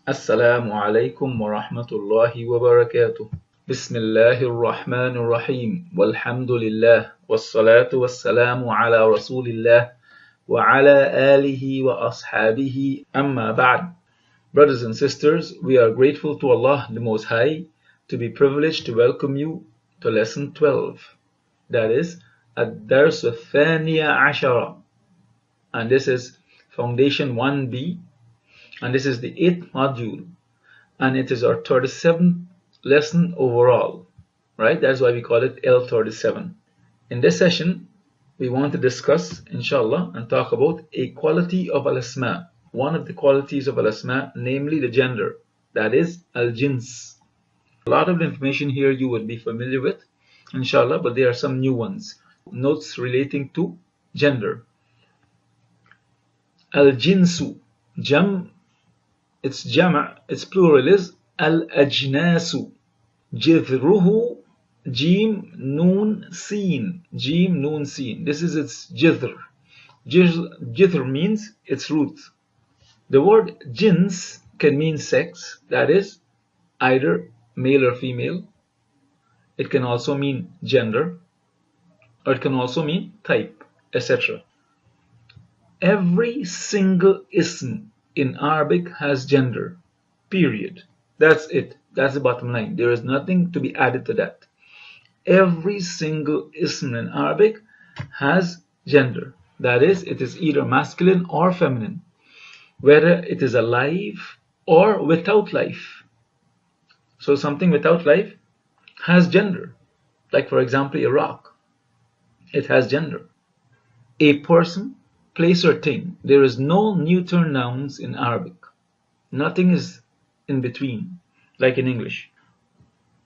Assalamu alaikum wa rahmatullahi wa barakatuh. Bismillahir Rahmanir Rahim. Walhamdulillah. Wassalatu wassalamu ala Rasulillah wa ala alihi wa ashabihi. Amma ba'd. Brothers and sisters, we are grateful to Allah the Most High to be privileged to welcome you to lesson 12. That is, Ad-Dars Thaniya Ashara. And this is Foundation 1B. And this is the 8th module, and it is our 37th lesson overall, right? That's why we call it L37. In this session, we want to discuss, inshallah, and talk about a quality of al-asma, one of the qualities of al-asma, namely the gender, that is al-jins. A lot of the information here you would be familiar with, inshallah, but there are some new ones. Notes relating to gender. Al-jinsu, its jama', its plural is al-ajnasu. Jithruhu, jim, noon, seen. Jim, noon, seen. This is its jithr. Jithr means its root. The word jins can mean sex, that is, either male or female. It can also mean gender, or it can also mean type, etc. Every single ism in Arabic has gender, period. That's it. That's the bottom line. There is nothing to be added to that. Every single ism in Arabic has gender. That is, it is either masculine or feminine, whether it is alive or without life. So something without life has gender. Like, for example, a rock. It has gender. A person, place or thing. There is no neuter nouns in Arabic. Nothing is in between, like in English.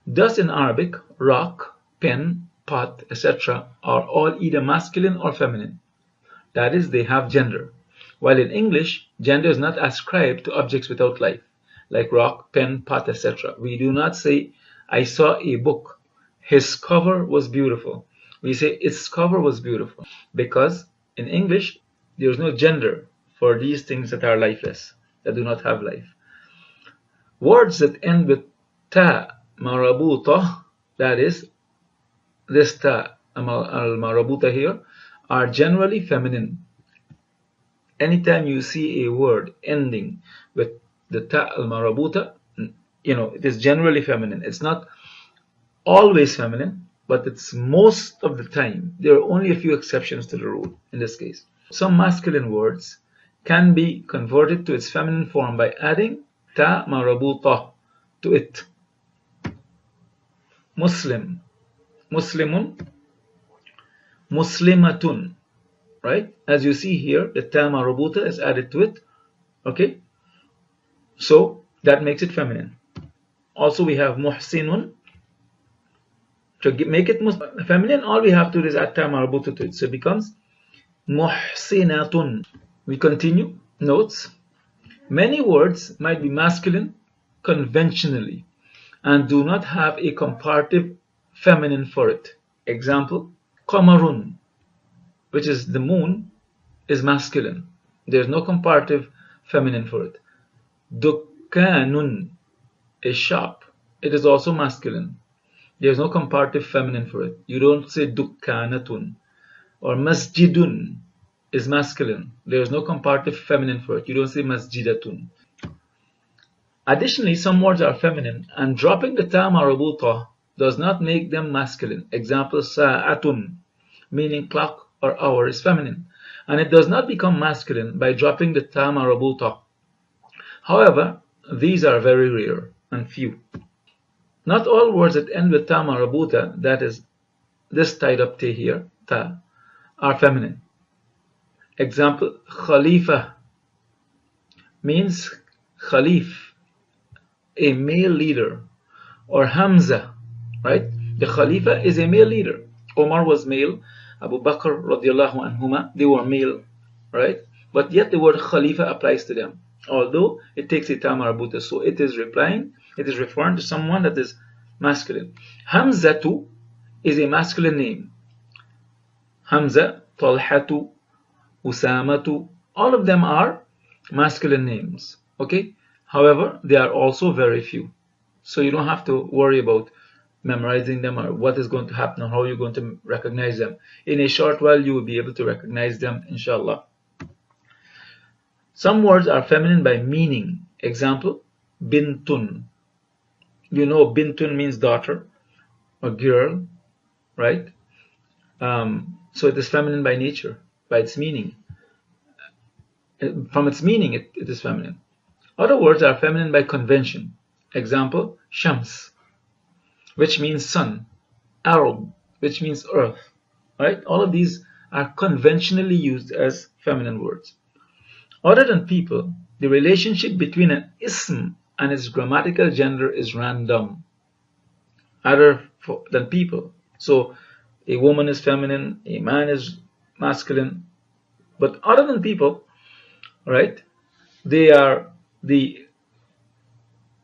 Thus in Arabic, rock, pen, pot, etc. are all either masculine or feminine. That is, they have gender. While in English, gender is not ascribed to objects without life, like rock, pen, pot, etc. We do not say, I saw a book. His cover was beautiful. We say, its cover was beautiful. Because in English, there is no gender for these things that are lifeless, that do not have life. Words that end with ta marabuta, that is, this ta al-marabuta here, are generally feminine. Anytime you see a word ending with the ta al-marabuta, it is generally feminine. It's not always feminine, but it's most of the time. There are only a few exceptions to the rule in this case. Some masculine words can be converted to its feminine form by adding ta marabuta to it. Muslim, muslimun, muslimatun, right? As you see here, the ta marabuta is added to it, okay? So that makes it feminine. Also we have muhsinun. To make it feminine, all we have to do is add ta marabuta to it. So it becomes muhsinatun. We continue. Notes. Many words might be masculine conventionally and do not have a comparative feminine for it. Example, qamarun, which is the moon, is masculine. There is no comparative feminine for it. Dukkanun, a shop, it is also masculine. There is no comparative feminine for it. You don't say dukkanatun. Or masjidun is masculine. There is no comparative feminine for it. You don't say masjidatun. Additionally, some words are feminine, and dropping the ta marabuta does not make them masculine. Example, sa'atun, meaning clock or hour, is feminine, and it does not become masculine by dropping the ta marabuta. However, these are very rare and few. Not all words that end with ta marabuta, that is, this tied up te here, ta, are feminine. Example, Khalifa means Khalif, a male leader, or Hamza, right? The Khalifa is a male leader. Omar was male, Abu Bakr radiallahu anhuma, they were male, right? But yet the word Khalifa applies to them, although it takes a ta marabuta, so it is referring to someone that is masculine. Hamzatu is a masculine name. Hamza, Talhatu, Usamatu, all of them are masculine names. Okay? However, they are also very few. So you don't have to worry about memorizing them or what is going to happen or how you're going to recognize them. In a short while, you will be able to recognize them, inshallah. Some words are feminine by meaning. Example, bintun. You know, bintun means daughter or girl, right? So it is feminine by nature, by its meaning. From its meaning, it is feminine. Other words are feminine by convention. Example, shams, which means sun, ard, which means earth, right? All of these are conventionally used as feminine words. Other than people, the relationship between an ism and its grammatical gender is random. Other than people. So a woman is feminine, a man is masculine. But other than people, right, they are the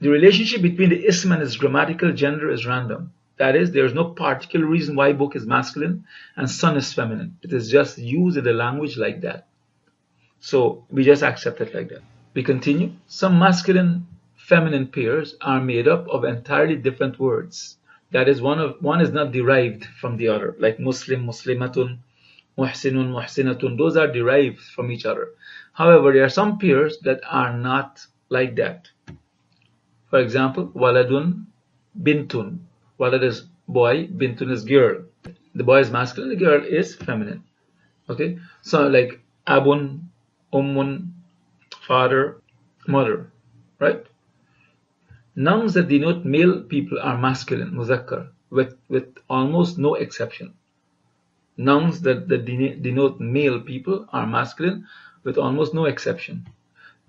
relationship between the ism and its grammatical gender is random. That is, there is no particular reason why book is masculine and sun is feminine. It is just used in the language like that. So we just accept it like that. We continue. Some masculine feminine pairs are made up of entirely different words. That is, one is not derived from the other, like Muslim, Muslimatun, Muhsinun, Muhsinatun. Those are derived from each other. However, there are some pairs that are not like that. For example, Waladun, Bintun. Walad is boy, Bintun is girl. The boy is masculine, the girl is feminine. Okay, so like Abun, Ummun, father, mother, right? Nouns that denote male people are masculine, muzakkar, with almost no exception. Nouns that denote male people are masculine with almost no exception.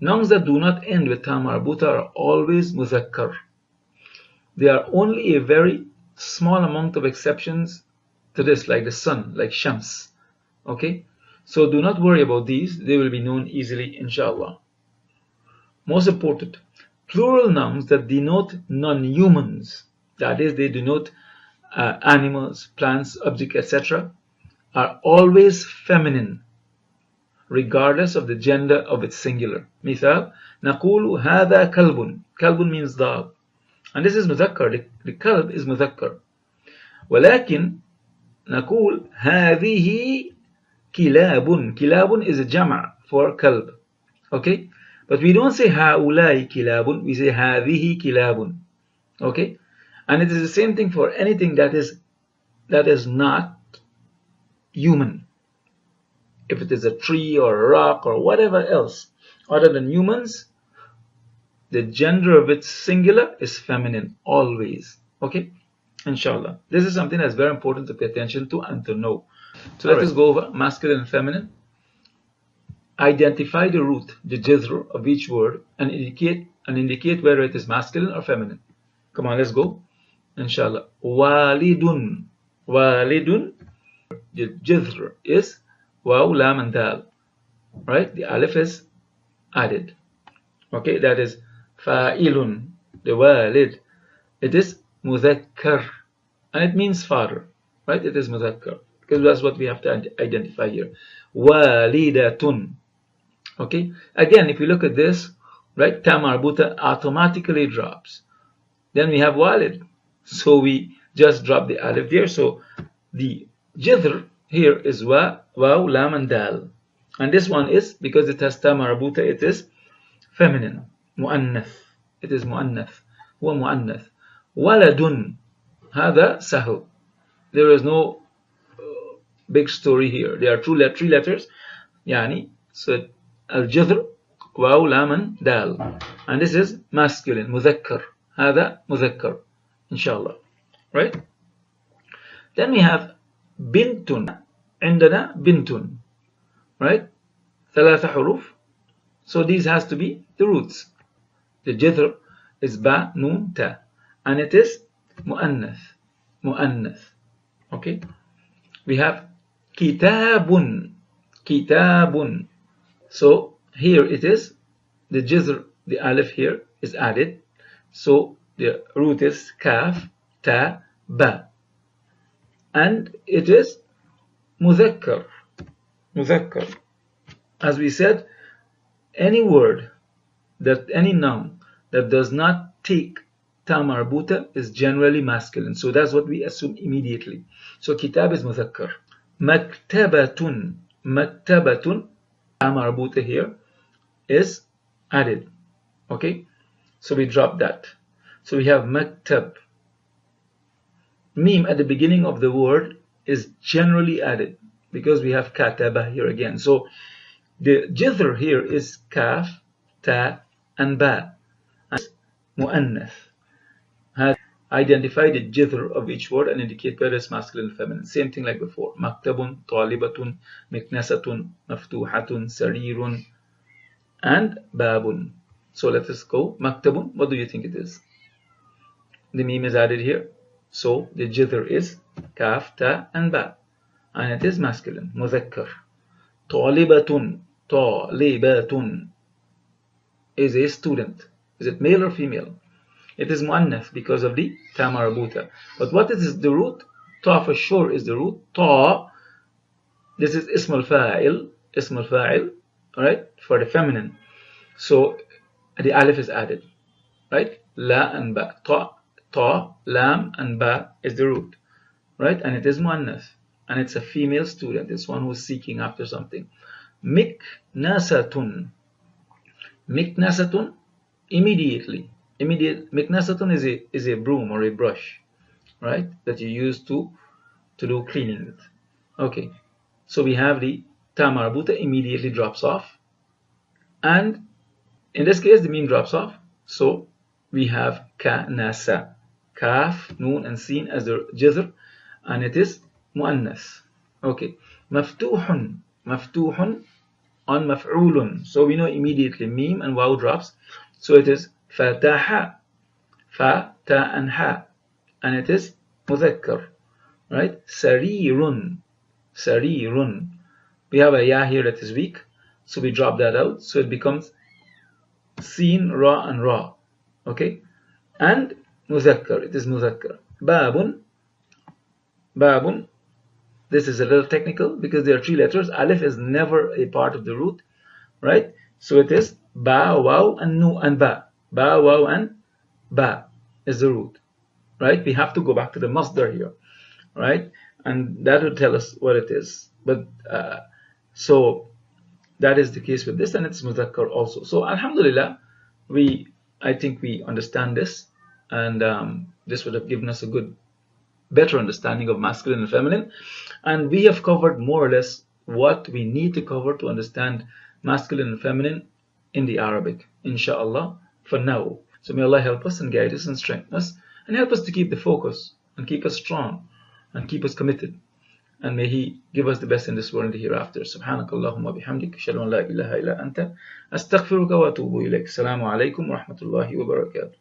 Nouns that do not end with ta marbuta are always muzakkar. There are only a very small amount of exceptions to this, like the sun, like shams. Okay? So do not worry about these. They will be known easily, inshallah. Most important, plural nouns that denote non-humans, that is, they denote animals, plants, objects, etc., are always feminine, regardless of the gender of its singular. Mithal, نقول هذا كلب. كلب means dog. And this is مذكر. The kalb is مذكر. ولكن نقول هذه كلاب. كلاب is a جمع for kalb. Okay? But we don't say هؤلاء كلاب. We say هذه كلاب. Okay? And it is the same thing for anything that is not human. If it is a tree or a rock or whatever else other than humans, the gender of its singular is feminine always. Okay, inshallah. This is something that's very important to pay attention to and to know. So let us go over masculine and feminine. Identify the root, the jizr of each word, and indicate whether it is masculine or feminine. Come on, let's go. Inshallah. Walidun. Walidun. The jizr is waw, lam, and dal. Right? The alif is added. Okay, that is fa'ilun. The walid. It is mudhakkar. And it means father. Right? It is mudhakkar. Because that's what we have to identify here. Walidatun. Okay? Again, if you look at this, right, ta marbuta automatically drops. Then we have walid. So we just drop the alif there. So the jidr here is waw, lam, and dal. And this one is, because it has ta marbuta, it is feminine. Mu'annath. It is mu'annath. Huwa mu'annath. Waladun. Hada sahl. There is no big story here. There are three letters. Yani, so al-jidr, waw, lam, and dal. And this is masculine, mudhakkar. Hada mudhakkar. Inshallah. Right? Then we have bintun. عندنا bintun. Right? ثلاثة حروف. So these has to be the roots. The jidr is ba, nun, ta. And it is mu'annath. Mu'annath. Okay? We have kitabun. Kitabun. So here it is. The jizr, the alif here is added. So the root is kaf, ta, ba. And it is mudhakkar. Mudhakkar. As we said, any word, any noun that does not take ta marbuta is generally masculine. So that's what we assume immediately. So kitab is mudhakkar. Maktabatun. Maktabatun. Ta marbuta here is added. Okay? So we drop that. So we have maktab. Mim at the beginning of the word is generally added because we have kataba here again. So the jithr here is kaf, ta, and ba. And mu'annath has identified the jithr of each word and indicate whether it's masculine or feminine. Same thing like before. Maktabun, talibatun, miknasatun, maftuhatun, sarirun, and babun. So let us go. Maktabun, what do you think it is? The meme is added here. So the jithr is kaf, ta, and ba. And it is masculine, mudhakkar. Talibatun, talibatun is a student. Is it male or female? It is muannath because of the ta marbuta. But what is the root? Ta for sure is the root. Ta, this is ism al-fa'il, alright, for the feminine. So the alif is added, right? La and ba. Ta, lam, and ba is the root, right? And it is muannath. And it's a female student. It's one who's seeking after something. Miknasatun. Miknasatun, immediately. Miknasatun is a broom or a brush, right? That you use to do cleaning with. Okay. So we have the ta marbuta immediately drops off. And in this case, the meme drops off. So we have kanasa. Kaf, noon, and sin as the jithr. And it is muannas. Okay. Maftuhun. Maftuhun on maf'ulun. So we know immediately meme and waw drops. So it is fataha. Fa, ta, and ha. And it is mudhakkar. Right? Sarirun. Sarirun. We have a ya here that is weak. So we drop that out. So it becomes sin, ra, and ra. Okay? And mudhakkar. It is mudhakkar. Babun. Babun. This is a little technical because there are three letters. Alif is never a part of the root, right? So it is ba, waw, and nu, and ba. Ba, waw, and ba is the root, right? We have to go back to the masdar here, right? And that will tell us what it is. But so that is the case with this, and it's mudhakkar also. So alhamdulillah, I think we understand this, and this would have given us a better understanding of masculine and feminine, and we have covered more or less what we need to cover to understand masculine and feminine in the Arabic, inshallah, for now. So may Allah help us and guide us and strengthen us and help us to keep the focus and keep us strong and keep us committed, and may He give us the best in this world and the hereafter. Subhanakallahumma bihamdik, ashhadu an la ilaha illa anta, astaghfiruka wa atubu ilayk. Assalamu alaikum wa rahmatullahi wa barakatuh.